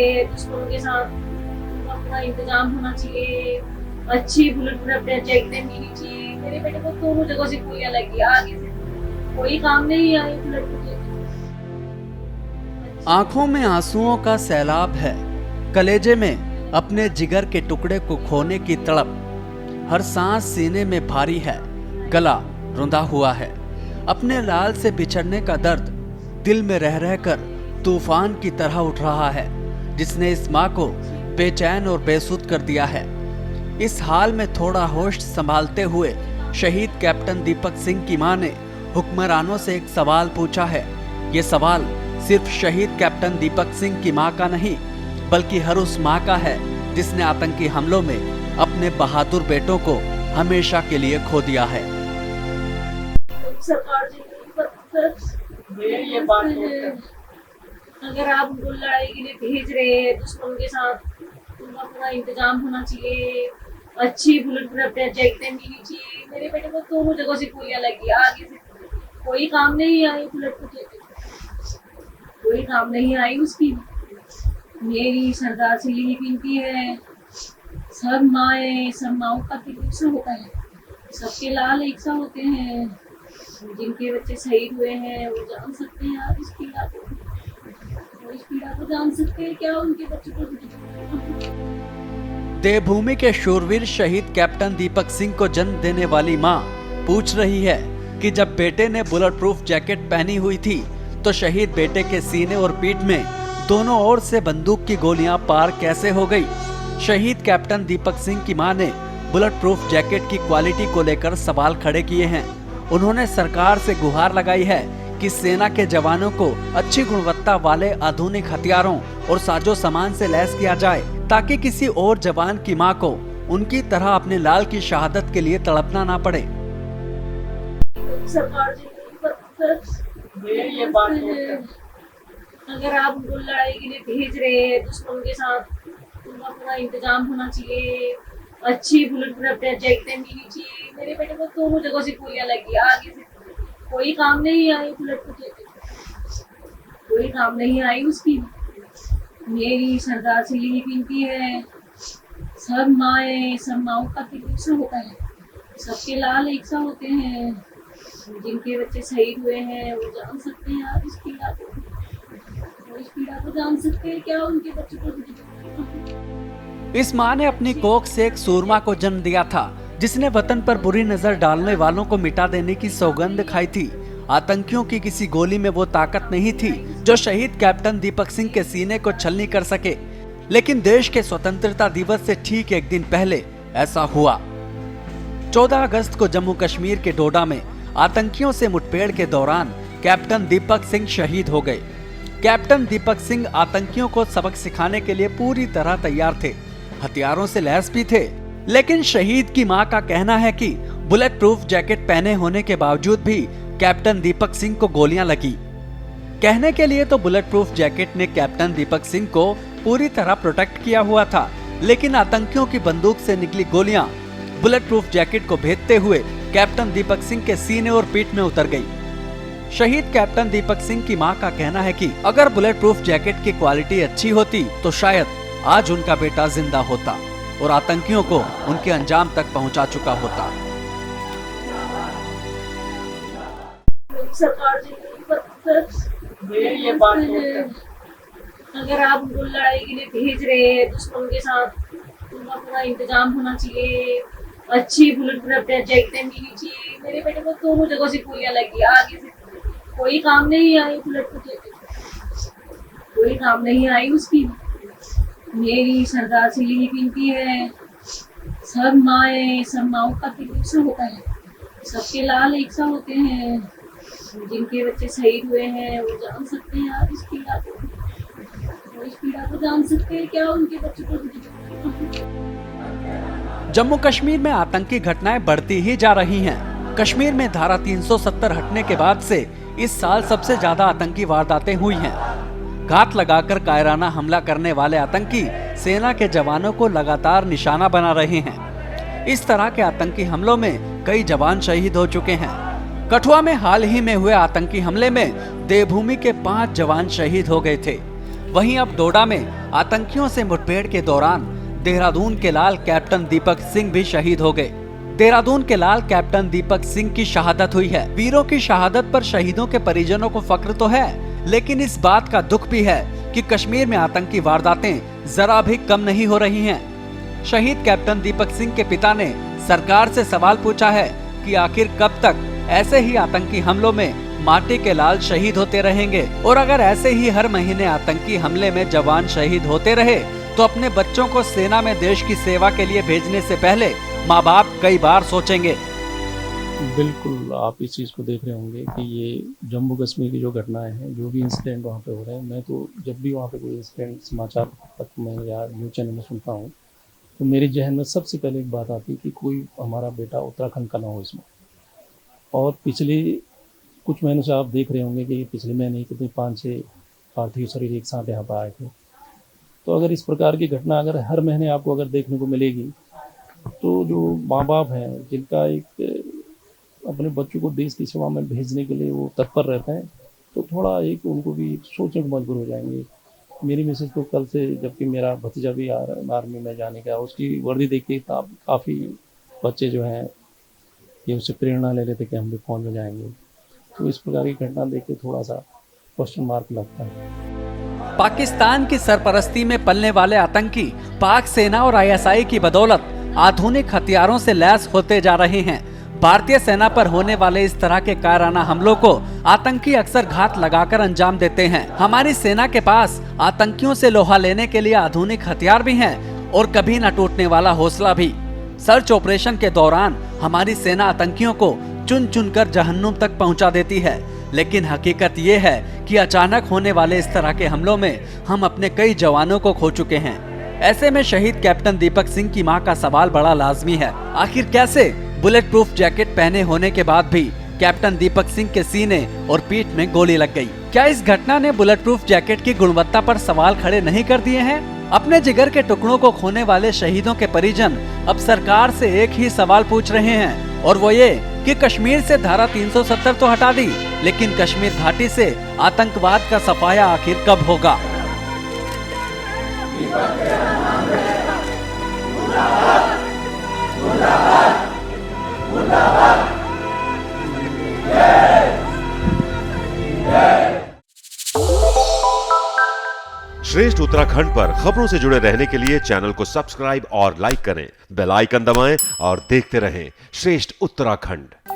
रहे दुश्मनों के साथ, उनका पूरा इंतजाम होना चाहिए। अच्छी बुलेट प्रूफ जैकेटें मिलनी चाहिए। मेरे बेटे को दोनों जगह से गोलियां लगी, आगे से कोई काम नहीं आई बुलेट प्रूफ जैकेट। आंखों में आंसुओं का सैलाब है, कलेजे में अपने जिगर के टुकड़े को खोने की तड़प, हर सांस सीने में भारी है, गला रुंधा हुआ है। अपने लाल से बिछड़ने का दर्द दिल में रह रहकर तूफान की तरह उठ रहा है, जिसने इस माँ को बेचैन और बेसुध कर दिया है। इस हाल में थोड़ा होश संभालते हुए शहीद कैप्टन दीपक सिंह की मां ने हुक्मरानों से एक सवाल पूछा है। ये सवाल सिर्फ शहीद कैप्टन दीपक सिंह की मां का नहीं, बल्कि हर उस मां का है जिसने आतंकी हमलों में अपने बहादुर बेटों को हमेशा के लिए खो दिया है। सरकार ये बात अगर आप उनको लड़ाई के लिए भेज रहे हैं दुश्मनों के साथ, उनका पूरा इंतजाम होना चाहिए। अच्छी बुलेट प्रूफ जैकेटें मिलनी चाहिए। मेरे बेटे को दोनों जगह से गोलियां लगी, आगे से कोई काम नहीं आई बुलेट प्रूफ जैकेट, कोई काम नहीं आई उसकी। मेरी सरदार से यही विनती है, सब माओं का दिल एक सा होता है, सबके लाल एक सा होते हैं। जिनके बच्चे शहीद हुए हैं वो जान सकते हैं आप इस पीड़ा को, वो इस पीड़ा को जान सकते हैं क्या उनके बच्चों को। देवभूमि के शूरवीर शहीद कैप्टन दीपक सिंह को जन्म देने वाली मां पूछ रही है कि जब बेटे ने बुलेट प्रूफ जैकेट पहनी हुई थी तो शहीद बेटे के सीने और पीठ में दोनों ओर से बंदूक की गोलियां पार कैसे हो गई। शहीद कैप्टन दीपक सिंह की मां ने बुलेट प्रूफ जैकेट की क्वालिटी को लेकर सवाल खड़े किए हैं। उन्होंने सरकार से गुहार लगाई है कि सेना के जवानों को अच्छी गुणवत्ता वाले आधुनिक हथियारों और साजो सामान से लैस किया जाए, ताकि किसी और जवान की मां को उनकी तरह अपने लाल की शहादत के लिए तड़पना ना पड़े। सरकार ये बात अगर आप उनको लड़ाई के लिए भेज रहे हैं दुश्मनों के साथ, उनका पूरा इंतजाम होना चाहिए। अच्छी बुलेट प्रूफ जैकेटें मिलनी चाहिए। मेरे बेटे को दोनों जगह से गोलियां लगी, आगे से कोई काम नहीं आई बुलेट प्रूफ जैकेट, कोई काम नहीं आई उसकी। मेरी सरदार से यही विनती है, सब माओं का दिल एक सा होता है, सबके लाल एक सा होते हैं। जिनके बच्चे शहीद हुए हैं वो जान सकते हैं आप इस पीड़ा को, वो इस पीड़ा को जान सकते हैं क्या उनके बच्चों को। इस मां ने अपनी कोख से एक सूरमा को जन्म दिया था, जिसने वतन पर बुरी नजर डालने वालों को मिटा देने की सौगंध खाई थी। आतंकियों की किसी गोली में वो ताकत नहीं थी जो शहीद कैप्टन दीपक सिंह के सीने को छलनी कर सके। लेकिन देश के स्वतंत्रता दिवस से ठीक एक दिन पहले ऐसा हुआ। 14 अगस्त को जम्मू कश्मीर के डोडा में आतंकियों से मुठभेड़ के दौरान कैप्टन दीपक सिंह शहीद हो गए। कैप्टन दीपक सिंह आतंकियों को सबक सिखाने के लिए पूरी तरह तैयार थे, हथियारों से लैस भी थे। लेकिन शहीद की मां का कहना है कि बुलेट प्रूफ जैकेट पहने होने के बावजूद भी कैप्टन दीपक सिंह को गोलियां लगी। कहने के लिए तो बुलेट प्रूफ जैकेट ने कैप्टन दीपक सिंह को पूरी तरह प्रोटेक्ट किया हुआ था, लेकिन आतंकियों की बंदूक से निकली गोलियां बुलेट प्रूफ जैकेट को भेदते हुए कैप्टन दीपक सिंह के सीने और पीठ में उतर गई। शहीद कैप्टन दीपक सिंह की मां का कहना है कि अगर बुलेट प्रूफ जैकेट की क्वालिटी अच्छी होती तो शायद आज उनका बेटा जिंदा होता और आतंकियों को उनके अंजाम तक पहुंचा चुका होता। सरकार ये बात अगर आप उनको लड़ाई के लिए भेज रहे हैं दुश्मनों के साथ, उनका पूरा इंतजाम होना चाहिए। अच्छी बुलेट प्रूफ जैकेटें मिलनी चाहिए। मेरे बेटे को दोनों जगह से गोलियां लगी, आगे से कोई काम नहीं आई बुलेट प्रूफ जैकेट, कोई काम नहीं आई उसकी। मेरी सरदार से यही विनती है, सब माओं का दिल एक सा होता है, सबके लाल एक सा होते हैं। जिनके बच्चे शहीद हुए हैं वो जान सकते हैं आप इस पीड़ा को, वो इस पीड़ा को जान सकते हैं क्या उनके बच्चों को। जम्मू कश्मीर में आतंकी घटनाएं बढ़ती ही जा रही हैं। कश्मीर में धारा 370 हटने के बाद से इस साल सबसे ज्यादा आतंकी वारदातें हुई हैं। घात लगाकर कायराना हमला करने वाले आतंकी सेना के जवानों को लगातार निशाना बना रहे हैं। इस तरह के आतंकी हमलों में कई जवान शहीद हो चुके हैं। कठुआ में हाल ही में हुए आतंकी हमले में देवभूमि के 5 जवान शहीद हो गए थे। वहीं अब डोडा में आतंकियों से मुठभेड़ के दौरान देहरादून के लाल कैप्टन दीपक सिंह भी शहीद हो गए। देहरादून के लाल कैप्टन दीपक सिंह की शहादत हुई है। वीरों की शहादत पर शहीदों के परिजनों को फख्र तो है, लेकिन इस बात का दुख भी है कि कश्मीर में आतंकी वारदातें जरा भी कम नहीं हो रही हैं। शहीद कैप्टन दीपक सिंह के पिता ने सरकार से सवाल पूछा है कि आखिर कब तक ऐसे ही आतंकी हमलों में माटी के लाल शहीद होते रहेंगे, और अगर ऐसे ही हर महीने आतंकी हमले में जवान शहीद होते रहे तो अपने बच्चों को सेना में देश की सेवा के लिए भेजने से पहले माँ बाप कई बार सोचेंगे। बिल्कुल, आप इस चीज़ को देख रहे होंगे कि ये जम्मू कश्मीर की जो घटनाएं हैं, जो भी इंसिडेंट वहाँ पे हो रहे हैं, मैं तो जब भी वहाँ पे कोई इंसिडेंट समाचार पत्र में या न्यूज़ चैनल में सुनता हूँ तो मेरे जहन में सबसे पहले एक बात आती है कि कोई हमारा बेटा उत्तराखंड का ना हो इसमें। और पिछले कुछ महीनों से आप देख रहे होंगे कि पिछले महीने कितने 5-6 पार्थिव शरीर एक साथ यहाँ पर आए थे। तो अगर इस प्रकार की घटना अगर हर महीने आपको अगर देखने को मिलेगी तो जो माँ बाप हैं जिनका एक अपने बच्चों को देश की सेवा में भेजने के लिए वो तत्पर रहते हैं, तो थोड़ा एक उनको भी सोचने को मजबूर हो जाएंगे। मेरी मिसेज तो कल से, जबकि मेरा भतीजा भी आर्मी में जाने का, उसकी वर्दी देख के काफ़ी बच्चे जो हैं ये उससे प्रेरणा ले लेते कि हम भी फौज में जाएंगे। तो इस प्रकार की घटना देख के थोड़ा सा क्वेश्चन मार्क लगता है। पाकिस्तान की सरपरस्ती में पलने वाले आतंकी पाक सेना और आईएसआई की बदौलत आधुनिक हथियारों से लैस होते जा रहे हैं। भारतीय सेना पर होने वाले इस तरह के कायराना हमलों को आतंकी अक्सर घात लगाकर अंजाम देते हैं। हमारी सेना के पास आतंकियों से लोहा लेने के लिए आधुनिक हथियार भी हैं और कभी न टूटने वाला हौसला भी। सर्च ऑपरेशन के दौरान हमारी सेना आतंकियों को चुन चुनकर जहन्नुम तक पहुंचा देती है, लेकिन हकीकत ये है कि अचानक होने वाले इस तरह के हमलों में हम अपने कई जवानों को खो चुके हैं। ऐसे में शहीद कैप्टन दीपक सिंह की मां का सवाल बड़ा लाजमी है, आखिर कैसे बुलेट प्रूफ जैकेट पहने होने के बाद भी कैप्टन दीपक सिंह के सीने और पीठ में गोली लग गई? क्या इस घटना ने बुलेट प्रूफ जैकेट की गुणवत्ता पर सवाल खड़े नहीं कर दिए हैं? अपने जिगर के टुकड़ों को खोने वाले शहीदों के परिजन अब सरकार से एक ही सवाल पूछ रहे हैं, और वो ये कि कश्मीर से धारा 370 तो हटा दी, लेकिन कश्मीर घाटी से आतंकवाद का सफाया आखिर कब होगा? श्रेष्ठ उत्तराखंड पर खबरों से जुड़े रहने के लिए चैनल को सब्सक्राइब और लाइक करें, बेल आइकन दबाएं और देखते रहें श्रेष्ठ उत्तराखंड।